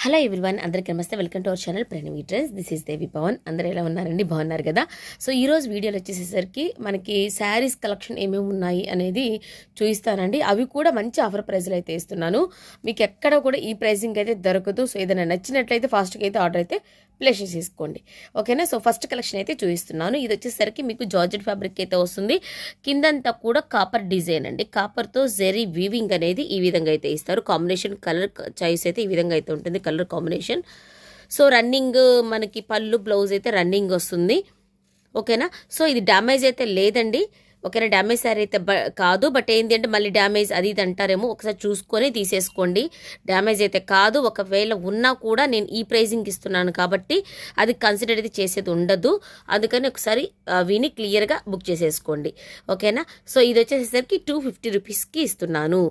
Hello everyone, అందరికీ నమస్తే. Welcome to our channel Pranavi dress. This is Devi Pavan. అందరూ ఎలా ఉన్నారండి? బాగున్నారు కదా? సో ఈరోజు వీడియోలో వచ్చేసేసరికి మనకి శారీస్ కలెక్షన్ ఏమేమి ఉన్నాయి అనేది చూపిస్తానండి. అవి కూడా మంచి ఆఫర్ ప్రైస్లో అయితే ఇస్తున్నాను. మీకు ఎక్కడ కూడా ఈ ప్రైసింగ్ అయితే దొరకదు. సో ఏదైనా నచ్చినట్లయితే ఫాస్ట్గా అయితే ఆర్డర్ అయితే ప్లేస్ చేసుకోండి, ఓకేనా? సో ఫస్ట్ కలెక్షన్ అయితే చూపిస్తున్నాను. ఇది వచ్చేసరికి మీకు జార్జెట్ ఫ్యాబ్రిక్ అయితే వస్తుంది. కిందంతా కూడా కాపర్ డిజైన్ అండి. కాపర్తో జెరీ వీవింగ్ అనేది ఈ విధంగా అయితే ఇస్తారు. కాంబినేషన్ కలర్ చాయిస్ అయితే ఈ విధంగా అయితే ఉంటుంది, కలర్ కాంబినేషన్. సో రన్నింగ్ మనకి పళ్ళు బ్లౌజ్ అయితే రన్నింగ్ వస్తుంది, ఓకేనా? సో ఇది డ్యామేజ్ అయితే లేదండి, ఓకేనా? డ్యామేజ్ శారీ అయితే కాదు. బట్ ఏంటి అంటే మళ్ళీ డ్యామేజ్ అది ఇది అంటారేమో, ఒకసారి చూసుకొని తీసేసుకోండి. డ్యామేజ్ అయితే కాదు. ఒకవేళ ఉన్నా కూడా నేను ఈ ప్రైజింగ్ ఇస్తున్నాను కాబట్టి అది కన్సిడర్ అయితే చేసేది ఉండదు. అందుకని ఒకసారి విని క్లియర్గా బుక్ చేసేసుకోండి, ఓకేనా? సో ఇది వచ్చేసరికి 250 రూపీస్కి ఇస్తున్నాను,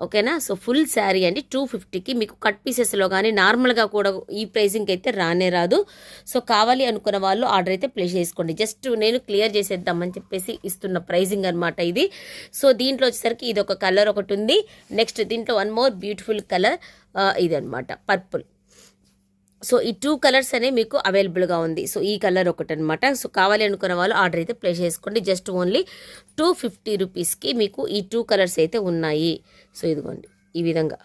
ఓకేనా? సో ఫుల్ శారీ అండి 250కి. మీకు కట్ పీసెస్లో కానీ నార్మల్గా కూడా ఈ ప్రైజింగ్ అయితే రానే రాదు. సో కావాలి అనుకున్న వాళ్ళు ఆర్డర్ అయితే ప్లేస్ చేసుకోండి. జస్ట్ నేను క్లియర్ చేసేద్దామని చెప్పేసి ఇస్తున్న ప్రైజింగ్ అనమాట ఇది. సో దీంట్లో వచ్చేసరికి ఇది ఒక కలర్ ఒకటి ఉంది. నెక్స్ట్ దీంట్లో వన్ మోర్ బ్యూటిఫుల్ కలర్ ఇది అనమాట, పర్పుల్. సో ఈ 2 కలర్స్ అనేవి మీకు అవైలబుల్గా ఉంది. సో ఈ కలర్ ఒకటి అనమాట. సో కావాలి అనుకున్న వాళ్ళు ఆర్డర్ అయితే ప్లేస్ చేసుకోండి. జస్ట్ ఓన్లీ 250 రూపీస్కి మీకు ఈ 2 కలర్స్ అయితే ఉన్నాయి. సో ఇదిగోండి ఈ విధంగా.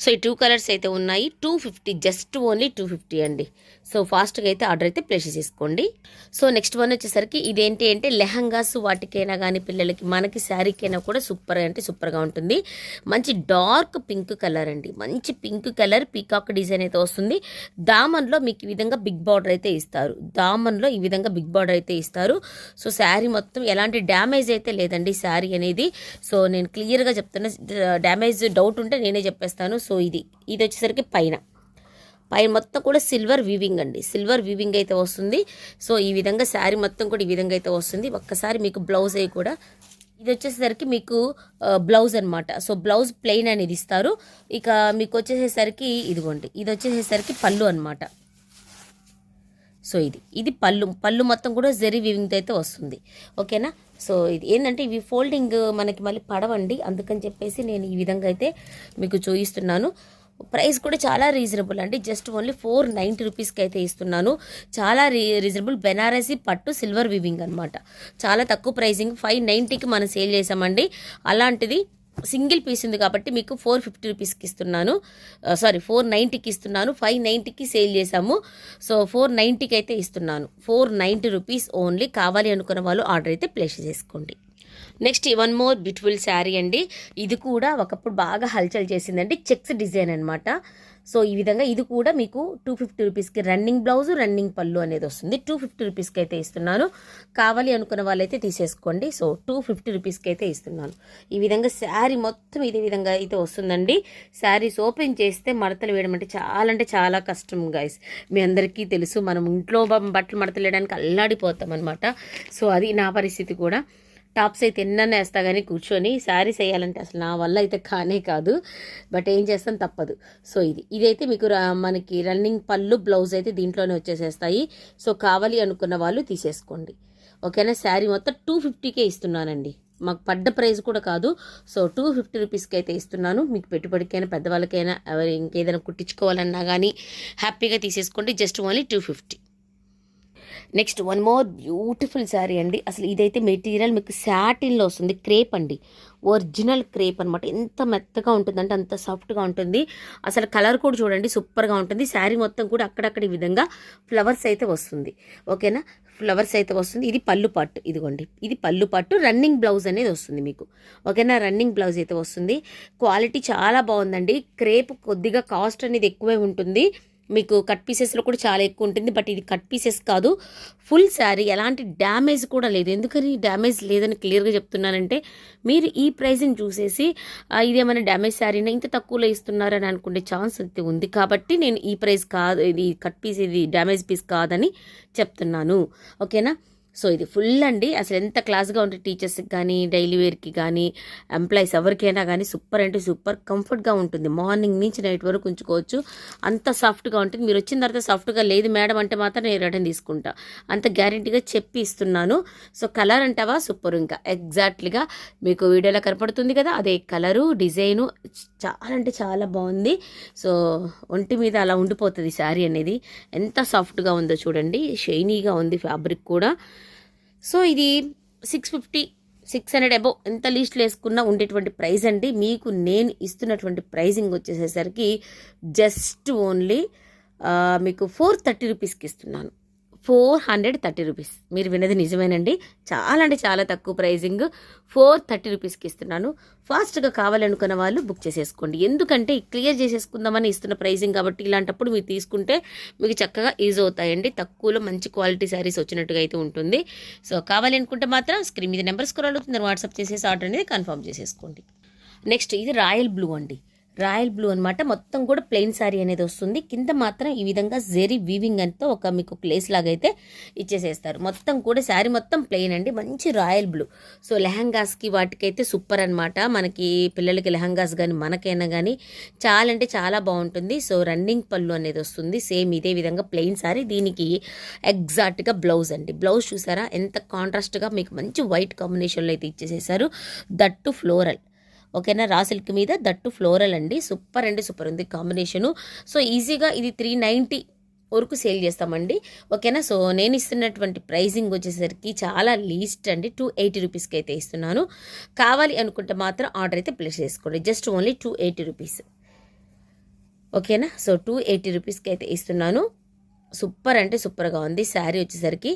సో ఈ 2 కలర్స్ అయితే ఉన్నాయి. 250, జస్ట్ ఓన్లీ 250 అండి. సో ఫాస్ట్గా అయితే ఆర్డర్ అయితే ప్లేస్ చేసుకోండి. సో నెక్స్ట్ వన్ వచ్చేసరికి ఇదేంటి అంటే లెహంగాస్ వాటికైనా కానీ పిల్లలకి మనకి శారీకైనా కూడా సూపర్ అంటే సూపర్గా ఉంటుంది. మంచి డార్క్ పింక్ కలర్ అండి, మంచి పింక్ కలర్ పీకాక్ డిజైన్ అయితే వస్తుంది. దామన్లో మీకు ఈ విధంగా బిగ్ బార్డర్ అయితే ఇస్తారు. దామన్లో ఈ విధంగా బిగ్ బార్డర్ అయితే ఇస్తారు. సో శారీ మొత్తం ఎలాంటి డ్యామేజ్ అయితే లేదండి శారీ అనేది. సో నేను క్లియర్గా చెప్తున్నా, డ్యామేజ్ డౌట్ ఉంటే నేనే చెప్పేస్తాను. సో ఇది వచ్చేసరికి పైన మొత్తం కూడా సిల్వర్ వీవింగ్ అండి, సిల్వర్ వీవింగ్ అయితే వస్తుంది. సో ఈ విధంగా శారీ మొత్తం కూడా ఈ విధంగా అయితే వస్తుంది. ఒక్కసారి మీకు బ్లౌజ్ అయి కూడా ఇది వచ్చేసరికి మీకు బ్లౌజ్ అనమాట. సో బ్లౌజ్ ప్లెయిన్ అనేది ఇస్తారు. ఇక మీకు వచ్చేసేసరికి ఇదిగోండి, ఇది వచ్చేసేసరికి పళ్ళు అనమాట. సో ఇది పళ్ళు మొత్తం కూడా జెరీ వీవింగ్తో అయితే వస్తుంది, ఓకేనా? సో ఇది ఏంటంటే ఇవి ఫోల్డింగ్ మనకి మళ్ళీ పడవండి, అందుకని చెప్పేసి నేను ఈ విధంగా అయితే మీకు చూపిస్తున్నాను. ప్రైస్ కూడా చాలా రీజనబుల్ అండి. జస్ట్ ఓన్లీ 490 రూపీస్కి అయితే ఇస్తున్నాను. చాలా రీజనబుల్. బెనారసీ పట్టు సిల్వర్ వీవింగ్ అనమాట. చాలా తక్కువ ప్రైసింగ్. 590కి మనం సేల్ చేసామండి. అలాంటిది సింగిల్ పీస్ ఉంది కాబట్టి మీకు 450 రూపీస్కి ఇస్తున్నాను. 490కి ఇస్తున్నాను. 590కి సేల్ చేసాము. సో 490కి అయితే ఇస్తున్నాను. 490 రూపీస్ ఓన్లీ. కావాలి అనుకున్న వాళ్ళు ఆర్డర్ అయితే ప్లేస్ చేసుకోండి. Next one more beautiful sari అండి. ఇది కూడా ఒకప్పుడు బాగా హల్చల్ చేసిందండి. చెక్స్ డిజైన్ అనమాట. సో ఈ విధంగా ఇది కూడా మీకు 250 రూపీస్కి రన్నింగ్ బ్లౌజ్ రన్నింగ్ పళ్ళు అనేది వస్తుంది. 250 రూపీస్కి అయితే ఇస్తున్నాను. కావాలి అనుకున్న వాళ్ళైతే తీసేసుకోండి. సో 250 రూపీస్కి అయితే ఇస్తున్నాను. ఈ విధంగా శారీ మొత్తం ఇదే విధంగా అయితే వస్తుందండి. శారీస్ ఓపెన్ చేస్తే మడతలు వేయడం అంటే చాలా కష్టం గైస్. మీ అందరికీ తెలుసు, మనం ఇంట్లో బట్టలు మడతలు వేయడానికి అల్లాడిపోతాం అనమాట. సో అది నా పరిస్థితి కూడా. టాప్స్ అయితే ఎన్నన్నా వేస్తా కానీ కూర్చొని శారీస్ వేయాలంటే అసలు నా వల్ల అయితే కానే కాదు. బట్ ఏం చేస్తాను, తప్పదు. సో ఇదైతే మీకు మనకి రన్నింగ్ పళ్ళు బ్లౌజ్ అయితే దీంట్లోనే వచ్చేసేస్తాయి. సో కావాలి అనుకున్న వాళ్ళు తీసేసుకోండి, ఓకేనా? శారీ మొత్తం 250కే ఇస్తున్నానండి. మాకు పడ్డ ప్రైస్ కూడా కాదు. సో 250 రూపీస్కి అయితే ఇస్తున్నాను. మీకు పెట్టుబడికైనా పెద్దవాళ్ళకైనా ఎవరు ఇంకేదైనా కుట్టించుకోవాలన్నా కానీ హ్యాపీగా తీసేసుకోండి. Just only 250. Next one more beautiful sari అండి. అసలు ఇదైతే మెటీరియల్ మీకు శాటిన్లో వస్తుంది. క్రేప్ అండి, ఒరిజినల్ క్రేప్ అనమాట. ఎంత మెత్తగా ఉంటుందంటే అంత సాఫ్ట్గా ఉంటుంది. అసలు కలర్ కూడా చూడండి సూపర్గా ఉంటుంది. శారీ మొత్తం కూడా అక్కడక్కడ ఈ విధంగా ఫ్లవర్స్ అయితే వస్తుంది, ఓకేనా? ఫ్లవర్స్ అయితే వస్తుంది. ఇది పళ్ళు పట్టు, ఇదిగోండి ఇది పళ్ళు పట్టు. రన్నింగ్ బ్లౌజ్ అనేది వస్తుంది మీకు, ఓకేనా? రన్నింగ్ బ్లౌజ్ అయితే వస్తుంది. క్వాలిటీ చాలా బాగుందండి. క్రేప్ కొద్దిగా కాస్ట్ అనేది ఎక్కువే ఉంటుంది. మీకు కట్ పీసెస్లో కూడా చాలా ఎక్కువ ఉంటుంది. బట్ ఇది కట్ పీసెస్ కాదు, ఫుల్ శారీ. ఎలాంటి డ్యామేజ్ కూడా లేదు. ఎందుకని డ్యామేజ్ లేదని క్లియర్గా చెప్తున్నానంటే మీరు ఈ ప్రైస్ని చూసేసి ఇదేమైనా డ్యామేజ్ శారీనా ఇంత తక్కువలో ఇస్తున్నారని అనుకునే ఛాన్స్ అయితే ఉంది. కాబట్టి నేను ఈ ప్రైస్ కాదు, ఇది కట్ పీస్, ఇది డ్యామేజ్ పీస్ కాదని చెప్తున్నాను, ఓకేనా? సో ఇది ఫుల్ అండి. అసలు ఎంత క్లాస్గా ఉంటుంది టీచర్స్కి కానీ డైలీ వేర్కి కానీ ఎంప్లాయీస్ ఎవరికైనా కానీ సూపర్ అంటే సూపర్ కంఫర్ట్గా ఉంటుంది. మార్నింగ్ నుంచి నైట్ వరకు ఉంచుకోవచ్చు. అంత సాఫ్ట్గా ఉంటుంది. మీరు వచ్చిన తర్వాత సాఫ్ట్గా లేదు మేడం అంటే మాత్రం నేను రిటర్న్ తీసుకుంటా, అంత గ్యారెంటీగా చెప్పి ఇస్తున్నాను. సో కలర్ అంటావా సూపర్, ఇంకా ఎగ్జాక్ట్లీగా మీకు వీడియోలో కనపడుతుంది కదా అదే కలరు డిజైను. చాలా అంటే చాలా బాగుంది. సో ఒంటి మీద అలా ఉండిపోతుంది శారీ అనేది. ఎంత సాఫ్ట్గా ఉందో చూడండి, షైనీగా ఉంది ఫ్యాబ్రిక్ కూడా. సో ఇది 650 600 అబోవ్ ఎంత లీస్ట్లో వేసుకున్నా ఉండేటువంటి ప్రైస్ అండి. మీకు నేను ఇస్తున్నటువంటి ప్రైజింగ్ వచ్చేసేసరికి జస్ట్ ఓన్లీ మీకు 430 రూపీస్కి ఇస్తున్నాను. 430 రూపీస్. మీరు విన్నది నిజమేనండి, చాలా అంటే చాలా తక్కువ ప్రైజింగ్. 430 రూపీస్కి ఇస్తున్నాను. ఫాస్ట్గా కావాలనుకున్న వాళ్ళు బుక్ చేసేసుకోండి. ఎందుకంటే క్లియర్ చేసేసుకుందామని ఇస్తున్న ప్రైజింగ్ కాబట్టి ఇలాంటప్పుడు మీరు తీసుకుంటే మీకు చక్కగా యూజ్ అవుతాయండి. తక్కువలో మంచి క్వాలిటీ శారీస్ వచ్చినట్టుగా అయితే ఉంటుంది. సో కావాలి అనుకుంటే మాత్రం స్క్రీన్ మీద నెంబర్ స్క్రోల్ అవుతుంది, వాట్సాప్ చేసేసి ఆర్డర్ అనేది కన్ఫర్మ్ చేసేసుకోండి. నెక్స్ట్ ఇది రాయల్ బ్లూ అండి. రాయల్ బ్లూ అనమాట. మొత్తం కూడా ప్లెయిన్ శారీ అనేది వస్తుంది. కింద మాత్రం ఈ విధంగా జెరీ వీవింగ్ అంతా ఒక మీకు ప్లేస్ లాగా అయితే ఇచ్చేసేస్తారు. మొత్తం కూడా శారీ మొత్తం ప్లెయిన్ అండి, మంచి రాయల్ బ్లూ. సో లెహంగాస్కి వాటికైతే సూపర్ అనమాట. మనకి పిల్లలకి లెహంగాస్ కానీ మనకైనా కానీ చాలా అంటే చాలా బాగుంటుంది. సో రన్నింగ్ పళ్ళు అనేది వస్తుంది, సేమ్ ఇదే విధంగా ప్లెయిన్ శారీ. దీనికి ఎగ్జాక్ట్గా బ్లౌజ్ అండి. బ్లౌజ్ చూసారా ఎంత కాంట్రాస్ట్గా మీకు మంచి వైట్ కాంబినేషన్లో అయితే ఇచ్చేసేసారు. That floral. ఓకేనా, రా సిల్క్ మీద దట్టు ఫ్లోరల్ అండి. సూపర్ అండి, సూపర్ ఉంది కాంబినేషను. సో ఈజీగా ఇది 390 వరకు సేల్ చేస్తామండి. ఓకేనా. సో నేను ఇస్తున్నటువంటి ప్రైజింగ్ వచ్చేసరికి చాలా లీస్ట్ అండి, 280 రూపీస్కి అయితే ఇస్తున్నాను. కావాలి అనుకుంటే మాత్రం ఆర్డర్ అయితే ప్లేస్ చేసుకోండి. Just only 280 rupees. ఓకేనా. సో 280 రూపీస్కి అయితే ఇస్తున్నాను. సూపర్ అంటే సూపర్గా ఉంది శారీ వచ్చేసరికి.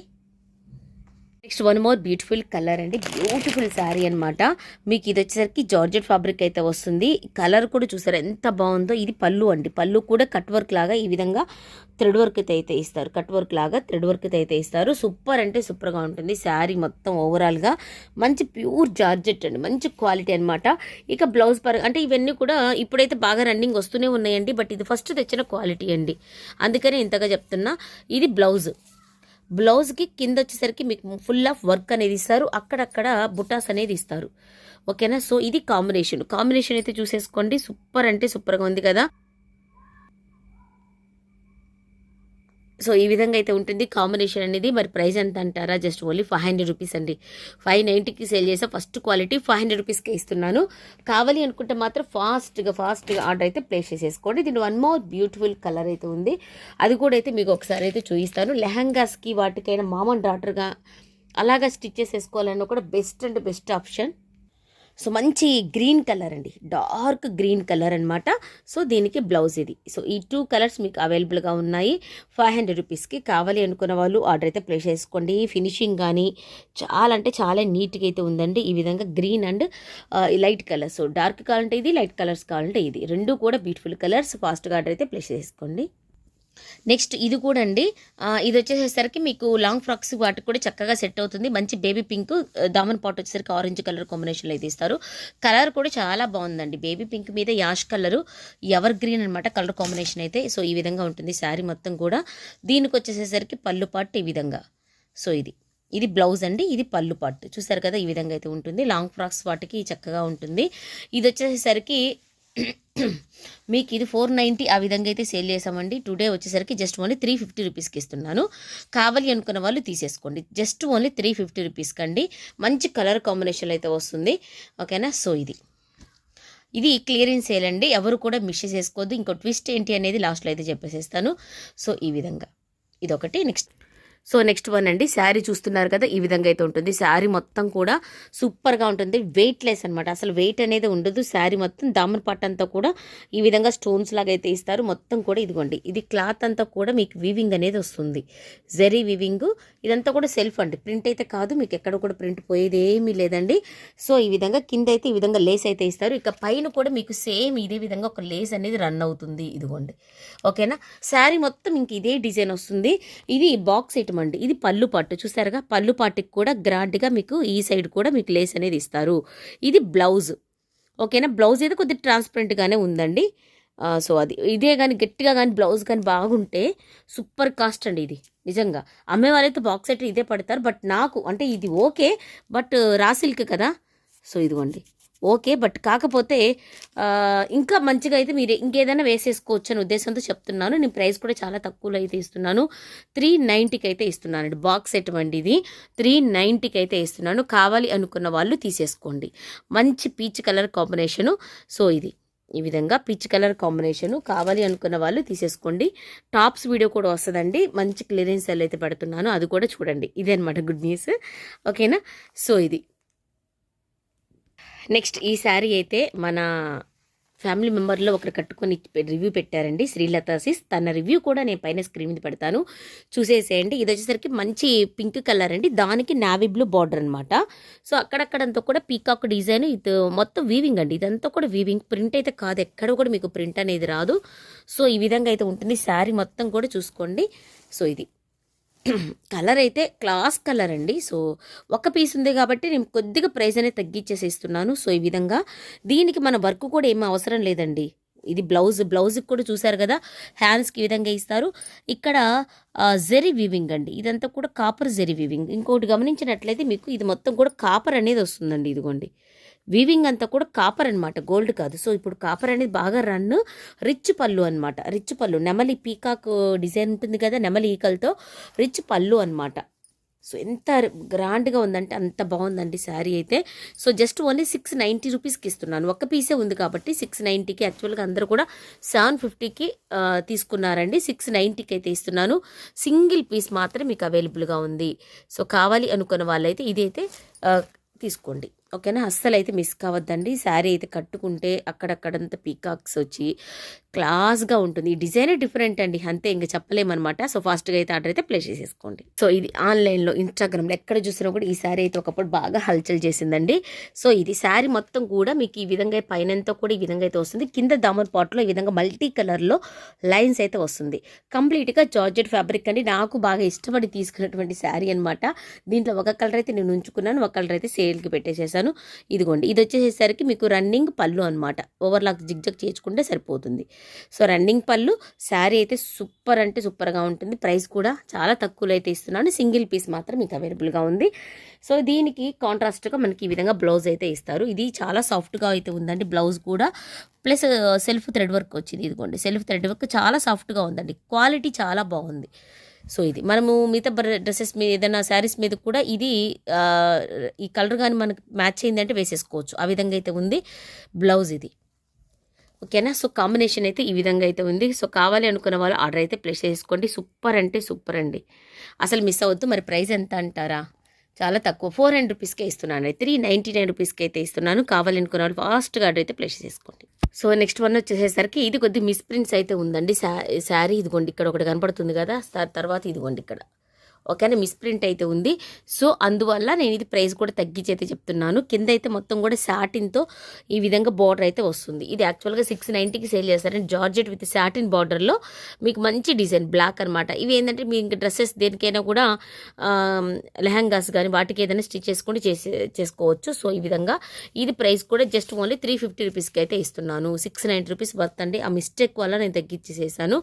Next one more beautiful colour అండి, బ్యూటిఫుల్ శారీ అనమాట. మీకు ఇది వచ్చేసరికి జార్జెట్ ఫ్యాబ్రిక్ అయితే వస్తుంది. కలర్ కూడా చూసారు ఎంత బాగుందో. ఇది పళ్ళు అండి. పళ్ళు కూడా కట్ వర్క్ లాగా ఈ విధంగా థ్రెడ్ వర్క్ అయితే ఇస్తారు. కట్ వర్క్ లాగా థ్రెడ్ వర్క్ అయితే ఇస్తారు. సూపర్ అంటే సూపర్గా ఉంటుంది శారీ మొత్తం ఓవరాల్గా. మంచి ప్యూర్ జార్జెట్ అండి, మంచి క్వాలిటీ అనమాట. ఇక బ్లౌజ్ అంటే ఇవన్నీ కూడా ఇప్పుడైతే బాగా రన్నింగ్ వస్తూనే ఉన్నాయండి. బట్ ఇది ఫస్ట్ తెచ్చిన క్వాలిటీ అండి, అందుకనే ఇంతగా చెప్తున్నా. ఇది బ్లౌజ్కి కింద వచ్చేసరికి మీకు ఫుల్ ఆఫ్ వర్క్ అనేది ఇస్తారు, అక్కడక్కడ బుటాస్ అనేది ఇస్తారు. ఓకేనా. సో ఇది కాంబినేషన్ అయితే చూసేసుకోండి. సూపర్ అంటే సూపర్గా ఉంది కదా. సో ఈ విధంగా అయితే ఉంటుంది కాంబినేషన్ అనేది. మరి ప్రైస్ ఎంత అంటారా, జస్ట్ ఓన్లీ 500 రూపీస్ అండి. 590కి సేల్ చేసా, ఫస్ట్ క్వాలిటీ 500 రూపీస్కే ఇస్తున్నాను. కావాలి అనుకుంటే మాత్రం ఫాస్ట్గా ఆర్డర్ అయితే ప్లేస్ చేసేసుకోండి. దీని వన్ మోర్ బ్యూటిఫుల్ కలర్ అయితే ఉంది, అది కూడా అయితే మీకు ఒకసారి అయితే చూపిస్తాను. లెహంగాస్కి వాటికైనా మామ్ అండ్ డాటర్గా అలాగా స్టిచ్ చేసేసుకోవాలన్నా కూడా best and best option. So మంచి గ్రీన్ కలర్ అండి, డార్క్ గ్రీన్ కలర్ అనమాట. సో దీనికి బ్లౌజ్ ఇది. సో ఈ 2 కలర్స్ మీకు అవైలబుల్గా ఉన్నాయి 500 రూపీస్కి. కావాలి అనుకున్న వాళ్ళు ఆర్డర్ అయితే ప్లేస్ చేసుకోండి. ఫినిషింగ్ కానీ చాలా అంటే చాలా నీట్గా అయితే ఉందండి. ఈ విధంగా green and light colour. So dark కావాలంటే ఇది, లైట్ కలర్స్ కావాలంటే ఇది, రెండు కూడా బ్యూటిఫుల్ కలర్స్. ఫాస్ట్గా ఆర్డర్ అయితే ప్లేస్ చేసుకోండి. నెక్స్ట్ ఇది కూడా అండి, ఇది వచ్చేసరికి మీకు లాంగ్ ఫ్రాక్స్ వాటికి కూడా చక్కగా సెట్ అవుతుంది. మంచి బేబీ పింక్, దామన్ పాట్ వచ్చేసరికి ఆరెంజ్ కలర్ కాంబినేషన్లో అయితే ఇస్తారు. కలర్ కూడా చాలా బాగుందండి. బేబీ పింక్ మీద యాష్ కలరు, ఎవర్ గ్రీన్ అనమాట కలర్ కాంబినేషన్ అయితే. సో ఈ విధంగా ఉంటుంది శారీ మొత్తం కూడా. దీనికి వచ్చేసేసరికి పళ్ళు పాట్ ఈ విధంగా. సో ఇది బ్లౌజ్ అండి, ఇది పళ్ళు పాట్. చూసారు కదా, ఈ విధంగా అయితే ఉంటుంది. లాంగ్ ఫ్రాక్స్ వాటికి చక్కగా ఉంటుంది. ఇది వచ్చేసరికి మీకు ఇది 490 ఆ విధంగా అయితే సేల్ చేసామండి. టుడే వచ్చేసరికి జస్ట్ ఓన్లీ 350 రూపీస్కి ఇస్తున్నాను. కావాలి అనుకున్న వాళ్ళు తీసేసుకోండి. జస్ట్ ఓన్లీ 350 రూపీస్కి అండి. మంచి కలర్ కాంబినేషన్ అయితే వస్తుంది. ఓకేనా. సో ఇది క్లియరెన్స్ సేల్ అండి, ఎవరు కూడా మిస్ చేసుకోవద్దు. ఇంకో ట్విస్ట్ ఏంటి అనేది లాస్ట్లో అయితే చెప్పేసేస్తాను. సో ఈ విధంగా ఇదొకటి. నెక్స్ట్ వన్ అండి, శారీ చూస్తున్నారు కదా, ఈ విధంగా అయితే ఉంటుంది. శారీ మొత్తం కూడా సూపర్గా ఉంటుంది. వెయిట్ లెస్ అనమాట, అసలు వెయిట్ అనేది ఉండదు. శారీ మొత్తం దామన్ పట్టు అంతా కూడా ఈ విధంగా స్టోన్స్ లాగా అయితే ఇస్తారు. మొత్తం కూడా ఇదిగోండి, ఇది క్లాత్ అంతా కూడా మీకు వీవింగ్ అనేది వస్తుంది, జరీ వీవింగ్. ఇదంతా కూడా సెల్ఫ్ అండి, ప్రింట్ అయితే కాదు. మీకు ఎక్కడ కూడా ప్రింట్ పోయేది ఏమీ లేదండి. సో ఈ విధంగా కింద అయితే ఈ విధంగా లేస్ అయితే ఇస్తారు. ఇక పైన కూడా మీకు సేమ్ ఇదే విధంగా ఒక లేస్ అనేది రన్ అవుతుంది. ఇదిగోండి. ఓకేనా. శారీ మొత్తం ఇంక ఇదే డిజైన్ వస్తుంది. ఇది బాక్స్ ఐటమ్ అండి. ఇది పళ్ళు పాటు చూసారుగా, పళ్ళు పాటుకి కూడా గ్రాండ్గా మీకు ఈ సైడ్ కూడా మీకు లేస్ అనేది ఇస్తారు. ఇది బ్లౌజ్. ఓకేనా. బ్లౌజ్ అయితే కొద్దిగా ట్రాన్స్పరెంట్గానే ఉందండి. సో ఇదే కానీ గట్టిగా కానీ బ్లౌజ్ కానీ బాగుంటే సూపర్ కాస్ట్ అండి. ఇది నిజంగా అమ్మే వాళ్ళైతే బాక్స్ సెట్ ఇదే పడతారు. బట్ నాకు అంటే ఇది ఓకే, బట్ రా సిల్క్ కదా. సో ఇదిగోండి ఓకే, బట్ కాకపోతే ఇంకా మంచిగా అయితే మీరు ఇంకేదైనా వేసేసుకోవచ్చు అనే ఉద్దేశంతో చెప్తున్నాను. నేను ప్రైస్ కూడా చాలా తక్కువలో అయితే ఇస్తున్నాను. 390కి అయితే ఇస్తున్నానండి. బాక్స్ సెట్ అండి ఇది. 390కి అయితే ఇస్తున్నాను. కావాలి అనుకున్న వాళ్ళు తీసేసుకోండి. మంచి పీచ్ కలర్ కాంబినేషను. సో ఇది ఈ విధంగా పిచ్ కలర్ కాంబినేషను కావాలి అనుకున్న వాళ్ళు తీసేసుకోండి. టాప్స్ వీడియో కూడా వస్తుందండి, మంచి క్లియరెన్స్ సెల్ అయితే పెడుతున్నాను, అది కూడా చూడండి. ఇదే అనమాట గుడ్ న్యూస్. ఓకేనా. సో ఇది నెక్స్ట్ ఈ శారీ అయితే మన ఫ్యామిలీ మెంబర్లో ఒకరు కట్టుకొని రివ్యూ పెట్టారండి, శ్రీలత సిస్. తన రివ్యూ కూడా నేను పైన స్క్రీన్ మీద పెడతాను, చూసేసేయండి. ఇది వచ్చేసరికి మంచి పింక్ కలర్ అండి, దానికి నావీ బ్లూ బార్డర్ అనమాట. సో అక్కడక్కడంతా కూడా పీకాక్ డిజైన్, ఇది మొత్తం వీవింగ్ అండి, ఇదంతా కూడా వీవింగ్, ప్రింట్ అయితే కాదు, ఎక్కడ కూడా మీకు ప్రింట్ అనేది రాదు. సో ఈ విధంగా అయితే ఉంటుంది శారీ మొత్తం కూడా చూసుకోండి. సో ఇది కలర్ అయితే క్లాస్ కలర్ అండి. సో ఒక పీస్ ఉంది కాబట్టి నేను కొద్దిగా ప్రైస్ అనేది తగ్గించేసి ఇస్తున్నాను. సో ఈ విధంగా దీనికి మన వర్క్ కూడా ఏమీ అవసరం లేదండి. ఇది బ్లౌజ్కి కూడా చూసారు కదా, హ్యాండ్స్కి ఈ విధంగా ఇస్తారు. ఇక్కడ జెరీ వీవింగ్ అండి, ఇదంతా కూడా కాపర్ జెరీ వీవింగ్. ఇంకోటి గమనించినట్లయితే మీకు ఇది మొత్తం కూడా కాపర్ అనేది వస్తుందండి. ఇదిగోండి వీవింగ్ అంతా కూడా కాపర్ అనమాట, గోల్డ్ కాదు. సో ఇప్పుడు కాపర్ అనేది బాగా రిచ్ పళ్ళు అనమాట, రిచ్ పళ్ళు, నెమలి పీకాక్ డిజైన్ ఉంటుంది కదా, నెమలి ఈకలతో రిచ్ పళ్ళు అనమాట. సో ఎంత గ్రాండ్గా ఉందంటే అంత బాగుందండి శారీ అయితే. సో జస్ట్ ఓన్లీ 690 రూపీస్కి ఇస్తున్నాను, ఒక్క పీసే ఉంది కాబట్టి 690కి. యాక్చువల్గా అందరూ కూడా 750కి తీసుకున్నారండి, 690కి అయితే ఇస్తున్నాను. సింగిల్ పీస్ మాత్రం మీకు అవైలబుల్గా ఉంది. సో కావాలి అనుకున్న వాళ్ళైతే ఇదైతే తీసుకోండి. ఓకేనా, అస్సలు అయితే మిస్ కావద్దండి. శారీ అయితే కట్టుకుంటే అక్కడక్కడంతా పీకాక్స్ వచ్చి క్లాస్గా ఉంటుంది. ఈ డిజైనే డిఫరెంట్ అండి, అంతే, ఇంకా చెప్పలేమన్నమాట. సో ఫాస్ట్గా అయితే ఆర్డర్ అయితే ప్లేస్ చేసేసుకోండి. సో ఇది ఆన్లైన్లో, ఇన్స్టాగ్రామ్లో ఎక్కడ చూసినా కూడా ఈ శారీ అయితే ఒకప్పుడు బాగా హల్చల్ చేసిందండి. సో ఇది శారీ మొత్తం కూడా మీకు ఈ విధంగా పైనంతా కూడా ఈ విధంగా అయితే వస్తుంది. కింద దామన్ పాట్లో ఈ విధంగా మల్టీ కలర్లో లైన్స్ అయితే వస్తుంది. కంప్లీట్గా జార్జెట్ ఫ్యాబ్రిక్ అండి, నాకు బాగా ఇష్టపడి తీసుకున్నటువంటి శారీ అనమాట. దీంట్లో ఒక కలర్ అయితే నేను ఉంచుకున్నాను, ఒక కలర్ అయితే సేల్కి పెట్టేసేసాను. ఇదిగోండి, ఇది వచ్చేసేసరికి మీకు రన్నింగ్ పళ్ళు అనమాట, ఓవర్లాక్ జిగ్జగ్ చేసుకుంటే సరిపోతుంది. సో రన్నింగ్ పళ్ళు, శారీ అయితే సూపర్ అంటే సూపర్గా ఉంటుంది. ప్రైస్ కూడా చాలా తక్కువలో అయితే ఇస్తున్నాను, సింగిల్ పీస్ మాత్రం మీకు అవైలబుల్గా ఉంది. సో దీనికి కాంట్రాస్ట్గా మనకి ఈ విధంగా బ్లౌజ్ అయితే ఇస్తారు. ఇది చాలా సాఫ్ట్గా అయితే ఉందండి బ్లౌజ్ కూడా, ప్లస్ సెల్ఫ్ థ్రెడ్ వర్క్ వచ్చింది. ఇదిగోండి సెల్ఫ్ థ్రెడ్ వర్క్ చాలా సాఫ్ట్గా ఉందండి, క్వాలిటీ చాలా బాగుంది. సో ఇది మనము మిగతా డ్రెస్సెస్ మీద ఏదైనా శారీస్ మీద కూడా ఇది ఈ కలర్ కానీ మనకు మ్యాచ్ అయిందంటే వేసేసుకోవచ్చు, ఆ విధంగా అయితే ఉంది బ్లౌజ్ ఇది. ఓకేనా. సో కాంబినేషన్ అయితే ఈ విధంగా అయితే ఉంది. సో కావాలి అనుకున్న వాళ్ళు ఆర్డర్ అయితే ప్లేస్ చేసుకోండి. సూపర్ అంటే సూపర్ అండి, అసలు మిస్ అవ్వద్దు. మరి ప్రైస్ ఎంత అంటారా, చాలా తక్కువ, 400 రూపీస్కే ఇస్తున్నాను, 399 రూపీస్కి అయితే ఇస్తున్నాను. కావాలనుకున్న వాళ్ళు ఫాస్ట్గా ఆర్డర్ అయితే ప్లేస్ చేసుకోండి. సో నెక్స్ట్ వన్ వచ్చేసరికి ఇది కొద్ది మిస్ప్రింట్స్ అయితే ఉందండి శారీ. ఇదిగోండి ఇక్కడ ఒకటి కనపడుతుంది కదా, తర్వాత ఇదిగోండి ఇక్కడ ఓకేనా మిస్ప్రింట్ అయితే ఉంది. సో అందువల్ల నేను ఇది ప్రైస్ కూడా తగ్గించి అయితే చెప్తున్నాను. కింద అయితే మొత్తం కూడా సాటిన్తో ఈ విధంగా బార్డర్ అయితే వస్తుంది. ఇది యాక్చువల్గా 690కి సేల్ చేస్తారండి, జార్జెట్ విత్ సాటిన్ బార్డర్లో మీకు మంచి డిజైన్ బ్లాక్ అనమాట. ఇవి ఏంటంటే మీ ఇంకా డ్రెస్సెస్ దేనికైనా కూడా లెహంగాస్ కానీ వాటికి ఏదైనా స్టిచ్ చేసుకొని చేసుకోవచ్చు. సో ఈ విధంగా ఇది ప్రైస్ కూడా జస్ట్ ఓన్లీ 350 రూపీస్కి అయితే ఇస్తున్నాను, 690 రూపీస్ వర్త్ అండి. ఆ మిస్టేక్ వల్ల నేను తగ్గించేసాను.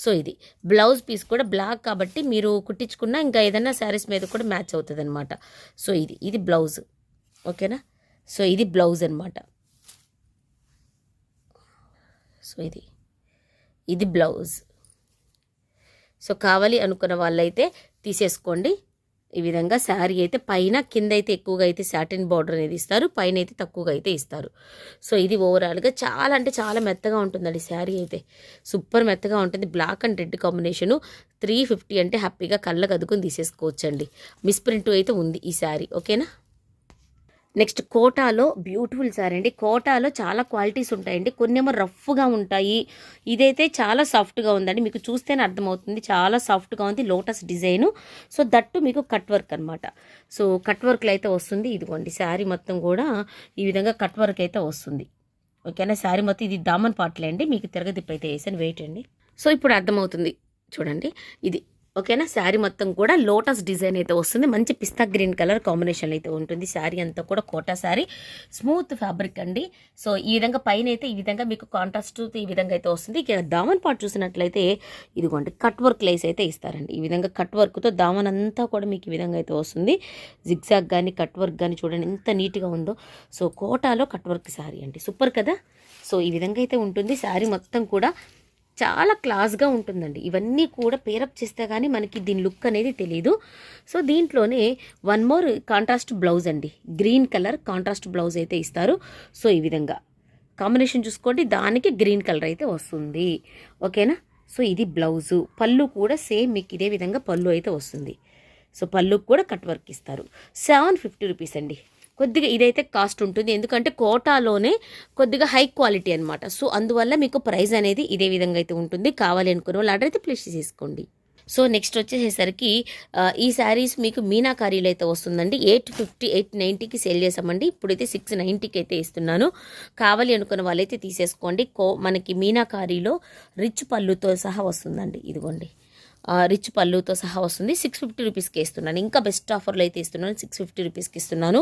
సో ఇది బ్లౌజ్ పీస్ కూడా బ్లాక్ కాబట్టి మీరు కుట్టించుకున్న ఇంకా ఏదైనా శారీస్ మీద కూడా మ్యాచ్ అవుతుంది అనమాట. సో ఇది బ్లౌజ్. ఓకేనా. సో ఇది బ్లౌజ్ అనమాట. సో ఇది బ్లౌజ్. సో కావాలి అనుకున్న వాళ్ళైతే తీసేసుకోండి. ఈ విధంగా శారీ అయితే పైన కింద అయితే ఎక్కువగా అయితే సాటిన్ బార్డర్ అనేది ఇస్తారు, పైన అయితే తక్కువగా అయితే ఇస్తారు. సో ఇది ఓవరాల్గా చాలా అంటే చాలా మెత్తగా ఉంటుందండి శారీ అయితే, సూపర్ మెత్తగా ఉంటుంది. బ్లాక్ అండ్ రెడ్ కాంబినేషను 350 అంటే హ్యాపీగా కళ్ళకు అద్దుకొని తీసేసుకోవచ్చండి. మిస్ప్రింట్ అయితే ఉంది ఈ శారీ. ఓకేనా. నెక్స్ట్ కోటాలో బ్యూటిఫుల్ శారీ అండి. కోటాలో చాలా క్వాలిటీస్ ఉంటాయండి, కొన్ని ఏమో రఫ్గా ఉంటాయి, ఇదైతే చాలా సాఫ్ట్గా ఉందండి, మీకు చూస్తేనే అర్థమవుతుంది చాలా సాఫ్ట్గా ఉంది. లోటస్ డిజైను, సో దట్టు మీకు కట్ వర్క్ అనమాట. సో కట్ వర్క్లో అయితే వస్తుంది. ఇదిగోండి శారీ మొత్తం కూడా ఈ విధంగా కట్ వర్క్ అయితే వస్తుంది. ఓకేనా. శారీ మొత్తం ఇది దామన్ పాటలే అండి, మీకు తిరగతిప్పు అయితే వేసాను, వెయిట్ అండి. సో ఇప్పుడు అర్థమవుతుంది చూడండి ఇది. ఓకేనా. శారీ మొత్తం కూడా లోటస్ డిజైన్ అయితే వస్తుంది, మంచి పిస్తా గ్రీన్ కలర్ కాంబినేషన్ అయితే ఉంటుంది. శారీ అంతా కూడా కోటా శారీ, స్మూత్ ఫ్యాబ్రిక్ అండి. సో ఈ విధంగా పైన అయితే ఈ విధంగా మీకు కాంట్రాస్ట్ ఈ విధంగా అయితే వస్తుంది. ఇక దామన్ పార్ట్ చూసినట్లయితే ఇదిగోండి కట్ వర్క్ లేస్ అయితే ఇస్తారండి. ఈ విధంగా కట్ వర్క్తో దామన్ అంతా కూడా మీకు ఈ విధంగా అయితే వస్తుంది. జిగ్జాగ్ కానీ కట్ వర్క్ కానీ చూడండి ఎంత నీట్గా ఉందో. సో కోటాలో కట్ వర్క్ శారీ అండి, సూపర్ కదా. సో ఈ విధంగా అయితే ఉంటుంది శారీ మొత్తం కూడా, చాలా క్లాస్గా ఉంటుందండి. ఇవన్నీ కూడా పేరప్ చేస్తే కానీ మనకి దీని లుక్ అనేది తెలియదు. సో దీంట్లోనే వన్ మోర్ కాంట్రాస్ట్ బ్లౌజ్ అండి, గ్రీన్ కలర్ కాంట్రాస్ట్ బ్లౌజ్ అయితే ఇస్తారు. సో ఈ విధంగా కాంబినేషన్ చూసుకోండి, దానికి గ్రీన్ కలర్ అయితే వస్తుంది. ఓకేనా. సో ఇది బ్లౌజు. పళ్ళు కూడా సేమ్ మీకు ఇదే విధంగా పళ్ళు అయితే వస్తుంది. సో పళ్ళుకి కూడా కట్ వర్క్ ఇస్తారు. 750 రూపీస్ అండి. కొద్దిగా ఇదైతే కాస్ట్ ఉంటుంది, ఎందుకంటే కోటాలోనే కొద్దిగా హై క్వాలిటీ అనమాట. సో అందువల్ల మీకు ప్రైస్ అనేది ఇదే విధంగా అయితే ఉంటుంది. కావాలి అనుకునే వాళ్ళు ఆర్డర్ అయితే ప్లేస్ చేసుకోండి. సో నెక్స్ట్ వచ్చేసరికి ఈ శారీస్ మీకు మీనాకారీలో అయితే వస్తుందండి. 850 890కి సేల్ చేసామండి. ఇప్పుడైతే 690కి అయితే ఇస్తున్నాను. కావాలి అనుకున్న వాళ్ళైతే తీసేసుకోండి. మనకి మీనాకారీలో రిచ్ పళ్ళుతో సహా వస్తుందండి. ఇదిగోండి, రిచ్ పళ్ళుతో సహా వస్తుంది. 650 రూపీస్కి ఇస్తున్నాను. ఇంకా బెస్ట్ ఆఫర్లో అయితే ఇస్తున్నాను. 650 రూపీస్కి ఇస్తున్నాను.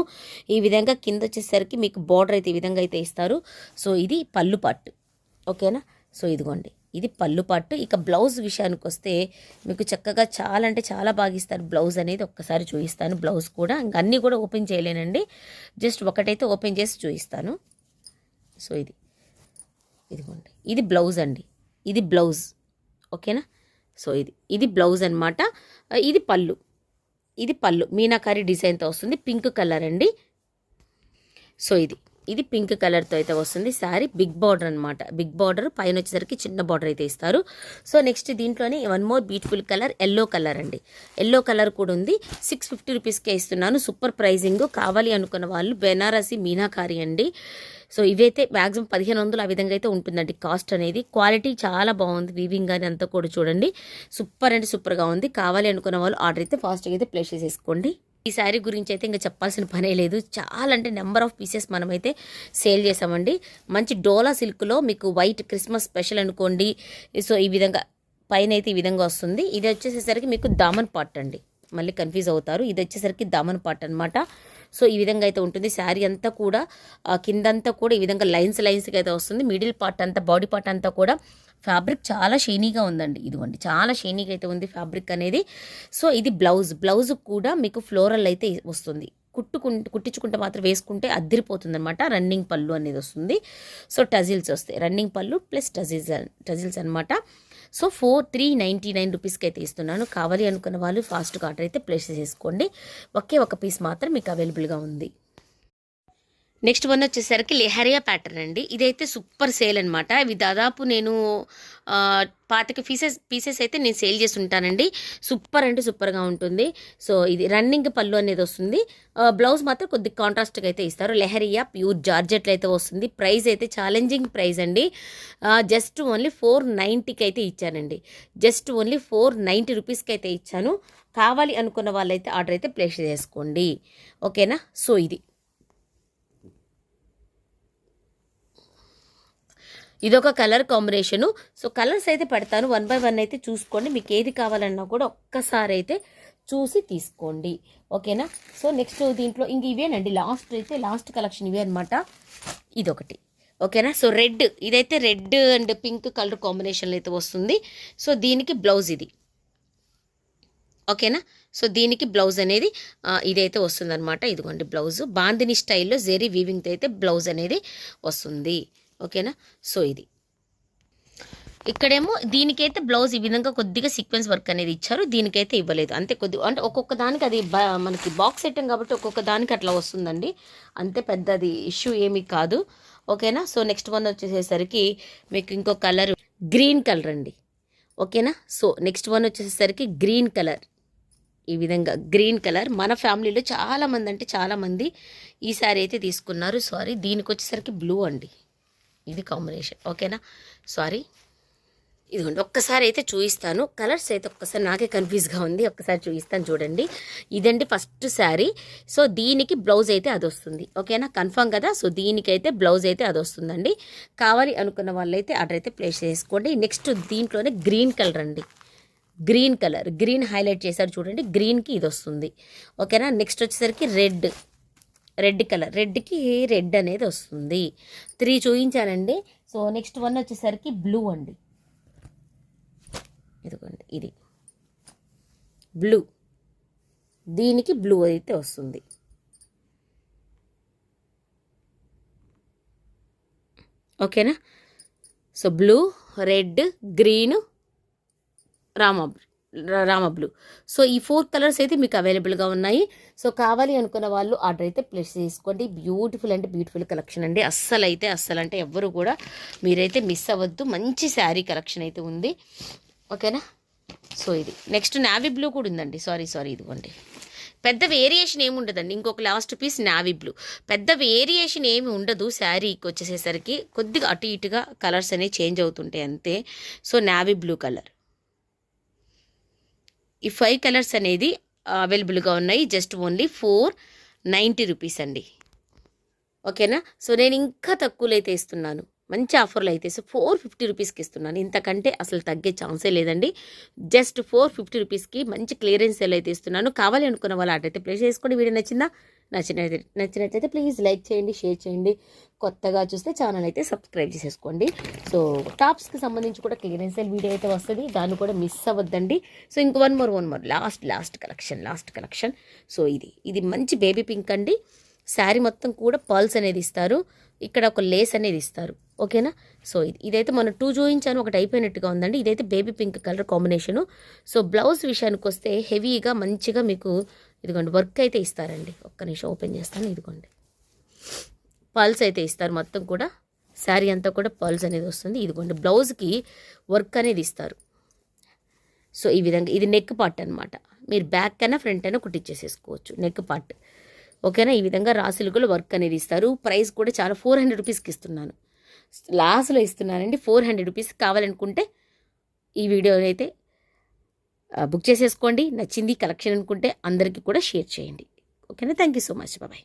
ఈ విధంగా కింద వచ్చేసరికి మీకు బార్డర్ అయితే ఈ విధంగా అయితే ఇస్తారు. సో ఇది పళ్ళు పట్టు. ఓకేనా. సో ఇదిగోండి, ఇది పళ్ళు పట్టు. ఇక బ్లౌజ్ విషయానికి వస్తే మీకు చక్కగా చాలా అంటే చాలా బాగా ఇస్తారు. బ్లౌజ్ అనేది ఒక్కసారి చూపిస్తాను. బ్లౌజ్ కూడా ఇంకా అన్నీ కూడా ఓపెన్ చేయలేనండి, జస్ట్ ఒకటైతే ఓపెన్ చేసి చూపిస్తాను. సో ఇదిగోండి, ఇది బ్లౌజ్ అండి. ఇది బ్లౌజ్. ఓకేనా. సో ఇది బ్లౌజ్ అనమాట. ఇది పళ్ళు. ఇది పళ్ళు మీనాకారి డిజైన్తో వస్తుంది. పింక్ కలర్ అండి. సో ఇది పింక్ కలర్తో అయితే వస్తుంది. శారీ బిగ్ బార్డర్ అనమాట. బిగ్ బార్డర్ పైన వచ్చేసరికి చిన్న బార్డర్ అయితే ఇస్తారు. సో నెక్స్ట్ దీంట్లోనే one more beautiful colour yellow colour అండి. ఎల్లో కలర్ కూడా ఉంది. 650 రూపీస్కే ఇస్తున్నాను. Super pricing. కావాలి అనుకున్న వాళ్ళు బెనారసి మీనాకారి అండి. సో ఇవైతే మ్యాక్సిమం 1500 ఆ విధంగా అయితే ఉంటుందండి కాస్ట్ అనేది. క్వాలిటీ చాలా బాగుంది. వీవింగ్ కానీ అంతా కూడా చూడండి, సూపర్ అంటే సూపర్గా ఉంది. కావాలి అనుకున్న వాళ్ళు ఆర్డర్ అయితే ఫాస్ట్గా అయితే ప్లేస్ చేసేసుకోండి. ఈ శారీ గురించి అయితే ఇంకా చెప్పాల్సిన పనే లేదు. చాలా అంటే నెంబర్ ఆఫ్ పీసెస్ మనమైతే సేల్ చేసామండి. మంచి డోలా సిల్క్లో మీకు వైట్ క్రిస్మస్ స్పెషల్ అనుకోండి. సో ఈ విధంగా పైన అయితే ఈ విధంగా వస్తుంది. ఇది వచ్చేసేసరికి మీకు దామన్ పాట్ అండి, మళ్ళీ కన్ఫ్యూజ్ అవుతారు. ఇది వచ్చేసరికి దామన్ పాట్ అనమాట. సో ఈ విధంగా అయితే ఉంటుంది. శారీ అంతా కూడా కిందంతా కూడా ఈ విధంగా లైన్స్గా అయితే వస్తుంది. మిడిల్ పార్ట్ అంతా, బాడీ పార్ట్ అంతా కూడా ఫ్యాబ్రిక్ చాలా షైనీగా ఉందండి. ఇదిగోండి, చాలా షైనీగా అయితే ఉంది ఫ్యాబ్రిక్ అనేది. సో ఇది బ్లౌజ్ కూడా మీకు ఫ్లోరల్ అయితే వస్తుంది. కుట్టించుకుంటే మాత్రం వేసుకుంటే అద్దరిపోతుంది అనమాట. రన్నింగ్ పళ్ళు అనేది వస్తుంది. సో టజిల్స్ వస్తాయి. రన్నింగ్ పళ్ళు ప్లస్ టజిల్స్ అనమాట. సో 399 రూపీస్కి అయితే ఇస్తున్నాను. కావాలి అనుకున్న వాళ్ళు ఫాస్ట్గా ఆర్డర్ అయితే ప్లేస్ చేసుకోండి. ఒకే ఒక పీస్ మాత్రం మీకు అవైలబుల్గా ఉంది. నెక్స్ట్ వన్ వచ్చేసరికి లెహరియా ప్యాటర్న్ అండి. ఇదైతే సూపర్ సేల్ అనమాట. ఇవి దాదాపు నేను 25 పీసెస్ అయితే నేను సేల్ చేసి ఉంటానండి. సూపర్ అంటే సూపర్గా ఉంటుంది. సో ఇది రన్నింగ్ పళ్ళు అనేది వస్తుంది. బ్లౌజ్ మాత్రం కొద్దిగా కాంట్రాస్ట్గా అయితే ఇస్తారు. లెహరియా ప్యూర్ జార్జెట్లు అయితే వస్తుంది. ప్రైస్ అయితే ఛాలెంజింగ్ ప్రైస్ అండి. జస్ట్ ఓన్లీ 490కి అయితే ఇచ్చానండి. జస్ట్ ఓన్లీ 490 రూపీస్కి అయితే ఇచ్చాను. కావాలి అనుకున్న వాళ్ళైతే ఆర్డర్ అయితే ప్లేస్ చేసుకోండి. ఓకేనా. సో ఇదొక కలర్ కాంబినేషను. సో కలర్స్ అయితే పెడతాను, 1 by 1 అయితే చూసుకోండి. మీకు ఏది కావాలన్నా కూడా ఒక్కసారి అయితే చూసి తీసుకోండి. ఓకేనా. సో నెక్స్ట్ దీంట్లో ఇంక ఇవేనండి. లాస్ట్ కలెక్షన్ ఇవే అనమాట. ఇదొకటి. ఓకేనా. సో ఇదైతే రెడ్ అండ్ పింక్ కలర్ కాంబినేషన్లో అయితే వస్తుంది. సో దీనికి బ్లౌజ్ ఇది. ఓకేనా. సో దీనికి బ్లౌజ్ అనేది ఇదైతే వస్తుందన్నమాట. ఇదిగోండి బ్లౌజ్. బాందిని స్టైల్లో జెరీ వీవింగ్తో అయితే బ్లౌజ్ అనేది వస్తుంది. ఓకేనా. సో ఇక్కడేమో దీనికైతే బ్లౌజ్ ఈ విధంగా కొద్దిగా సీక్వెన్స్ వర్క్ అనేది ఇచ్చారు. దీనికైతే ఇవ్వలేదు. అంతే కొద్దిగా అంటే ఒక్కొక్క దానికి అది మనకి బాక్స్ ఐటమ్ కాబట్టి ఒక్కొక్క దానికి అట్లా వస్తుందండి. అంతే పెద్దది ఇష్యూ ఏమీ కాదు. ఓకేనా. సో నెక్స్ట్ వన్ వచ్చేసరికి మీకు ఇంకో కలర్ గ్రీన్ కలర్ అండి. ఓకేనా. సో నెక్స్ట్ వన్ వచ్చేసరికి గ్రీన్ కలర్. ఈ విధంగా గ్రీన్ కలర్. మన ఫ్యామిలీలో చాలామంది ఈ సారీ అయితే తీసుకున్నారు. సారీ, దీనికి వచ్చేసరికి బ్లూ అండి. ఇది కాంబినేషన్. ఓకేనా. సారీ, ఇదిగోండి ఒక్కసారి అయితే చూపిస్తాను. కలర్స్ అయితే ఒక్కసారి నాకే కన్ఫ్యూజ్గా ఉంది. ఒక్కసారి చూపిస్తాను చూడండి. ఇదండి ఫస్ట్ శారీ. సో దీనికి బ్లౌజ్ అయితే అది వస్తుంది. ఓకేనా. కన్ఫర్మ్ కదా. సో దీనికైతే బ్లౌజ్ అయితే అది వస్తుందండి. కావాలి అనుకున్న వాళ్ళైతే ఆర్డర్ అయితే ప్లేస్ చేసుకోండి. నెక్స్ట్ దీంట్లోనే గ్రీన్ కలర్ అండి. గ్రీన్ హైలైట్ చేశారు చూడండి. గ్రీన్కి ఇది వస్తుంది. ఓకేనా. నెక్స్ట్ వచ్చేసరికి రెడ్ కలర్. రెడ్కి రెడ్ అనేది వస్తుంది. 3 చూపించానండి. సో నెక్స్ట్ వన్ వచ్చేసరికి బ్లూ అండి. ఇదిగోండి, ఇది బ్లూ. దీనికి బ్లూ అయితే వస్తుంది. ఓకేనా. So blue, red, green, Rama blue. So ఈ 4 కలర్స్ అయితే మీకు అవైలబుల్గా ఉన్నాయి. సో కావాలి అనుకున్న వాళ్ళు ఆర్డర్ అయితే ప్లేస్ చేసుకోండి. బ్యూటిఫుల్ అంటే బ్యూటిఫుల్ కలెక్షన్ అండి. అస్సలు అంటే ఎవ్వరు కూడా మీరైతే మిస్ అవ్వద్దు. మంచి శారీ కలెక్షన్ అయితే ఉంది. ఓకేనా. సో ఇది నెక్స్ట్ నావీ బ్లూ కూడా ఉందండి. సారీ ఇదిగోండి. పెద్ద వేరియేషన్ ఏమి ఉండదండి. ఇంకొక లాస్ట్ పీస్ నావీ బ్లూ. పెద్ద వేరియేషన్ ఏమి ఉండదు. శారీకి వచ్చేసేసరికి కొద్దిగా అటు ఇటుగా కలర్స్ అనేవి చేంజ్ అవుతుంటాయి అంతే. So navy blue colour. ఈ 5 కలర్స్ అనేది అవైలబుల్గా ఉన్నాయి. జస్ట్ ఓన్లీ 490 రూపీస్ అండి. ఓకేనా. సో నేను ఇంకా తక్కువలో అయితే ఇస్తున్నాను. మంచి ఆఫర్లు అయితే 450 రూపీస్కి ఇస్తున్నాను. ఇంతకంటే అసలు తగ్గే ఛాన్సే లేదండి. జస్ట్ 450 రూపీస్కి మంచి క్లియరెన్స్ సేల్ అయితే ఇస్తున్నాను. కావాలి అనుకున్న వాళ్ళు ఆర్డర్ అయితే ప్లేస్ చేసుకోండి. వీడియో నచ్చినట్లయితే ప్లీజ్ లైక్ చేయండి, షేర్ చేయండి. కొత్తగా చూస్తే ఛానల్ అయితే సబ్స్క్రైబ్ చేసేసుకోండి. సో టాప్స్కి సంబంధించి కూడా క్లియరెన్స్ సేల్ వీడియో అయితే వస్తుంది. దాన్ని కూడా మిస్ అవ్వద్దండి. సో ఇంక one more last collection. So ఇది మంచి బేబీ పింక్ అండి. శారీ మొత్తం కూడా పర్ల్స్ అనేది ఇస్తారు. ఇక్కడ ఒక లేస్ అనేది ఇస్తారు. ఓకేనా. సో ఇదైతే మనం 2 చూపించాను, ఒకటి అయిపోయినట్టుగా ఉందండి. ఇదైతే baby pink colour combination. So blouse విషయానికి వస్తే హెవీగా మంచిగా మీకు ఇదిగోండి వర్క్ అయితే ఇస్తారండి. ఒక్క నిమిషం ఓపెన్ చేస్తాను. ఇదిగోండి పర్ల్స్ అయితే ఇస్తారు. మొత్తం కూడా శారీ అంతా కూడా పర్ల్స్ అనేది వస్తుంది. ఇదిగోండి బ్లౌజ్కి వర్క్ అనేది ఇస్తారు. సో ఈ విధంగా ఇది నెక్ పార్ట్ అనమాట. మీరు బ్యాక్ అయినా ఫ్రంట్ అయినా కుట్టించేసేసుకోవచ్చు నెక్ పార్ట్. ఓకేనా. ఈ విధంగా రాసిలుగులు వర్క్ అనేది ఇస్తారు. ప్రైస్ కూడా చాలా 400 రూపీస్కి ఇస్తున్నాను. లాస్ట్లో ఇస్తున్నానండి. 400 రూపీస్ కావాలనుకుంటే ఈ వీడియో అయితే బుక్ చేసేసుకోండి. నచ్చింది కలెక్షన్ అనుకుంటే అందరికీ కూడా షేర్ చేయండి. ఓకేనా. Thank you so much. Bye.